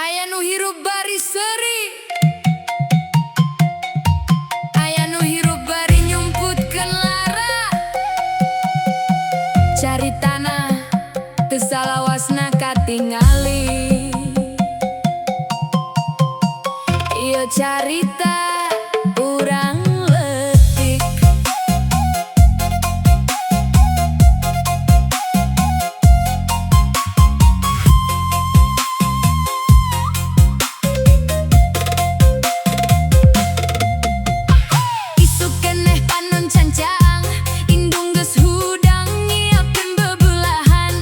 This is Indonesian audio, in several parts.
Aya nu hirup bari seuri, aya nu hirup bari nyumputkeun lara. Caritana teu salawasna katingali. Ieu carita urang leutik. Isuk keneh panon cancang, indung geus hudang nyiapkeun bebelahan.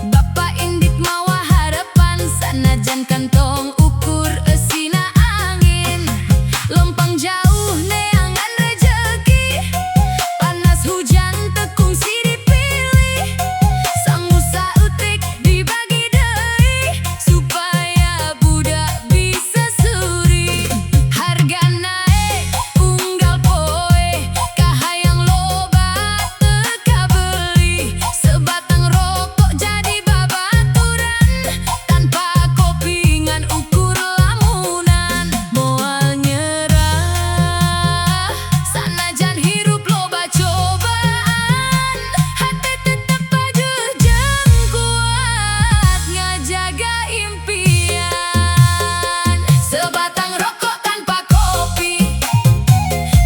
Bapa indik mawa harepan, sanajan kantong ukur eusina angin. Lempang jauh neangan rejeki, panas hujan teu kungsi dipilih. Sangu sautik dibagi deui, supaya budak bisa suri. Harga naek unggal poe, kahayang loba teu kabeli. Sebatang rokok jadi babaturan, tanpa kopi ngan ukur lamunan. Moal nyerah, sanajan hirup loba cobaan, hati tetep pajul jeung kuat ngajaga impian. Sebatang rokok tanpa kopi,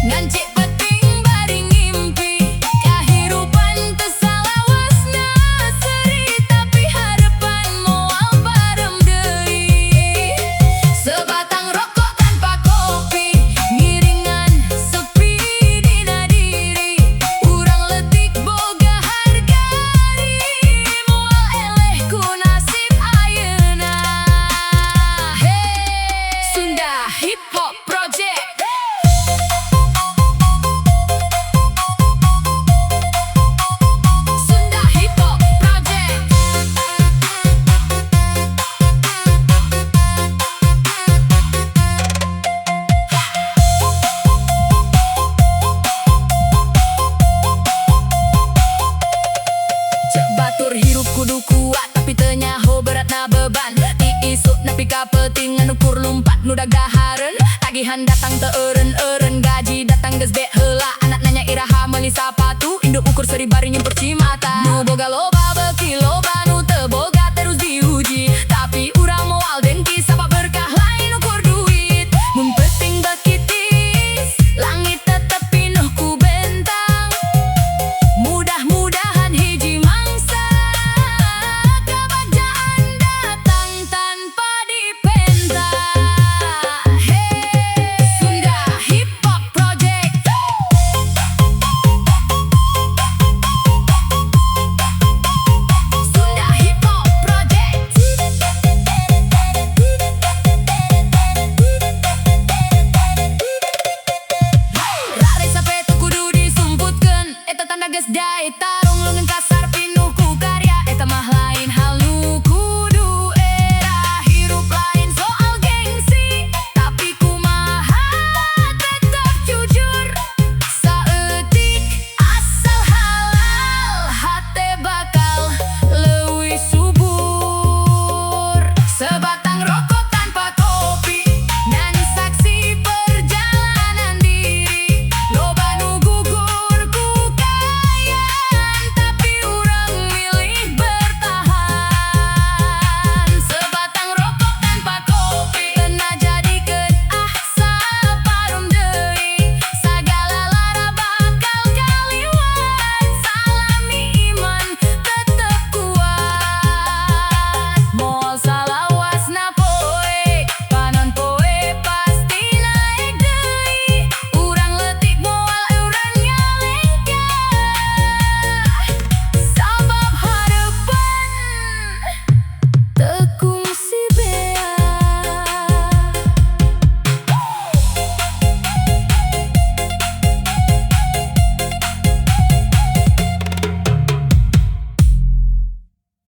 ngancik penting bari ngimpi. Kahirupan teu salawasna seuri, tapi harepan moal barem deui. Sebatang rokok tanpa kopi, ngiringan sepi dina diri. Urang leutik boga harga diri, moal eleh ku nasib ayeuna. Hey, Sunda Hip Hop Project. Sunda Hip Hop Project. Cek batur hirup kudu kuat, tapi teu nyaho beratna beban. Tiisuk nepi ka peuting anu ukur lumpat nu dagahareun. Tagihan datang teu eureun-eureun, gaji datang geus beuk heula. Anak nanya iraha meuli sapatu, induk ukur seuri bari nyumput cimata. Nu boga loba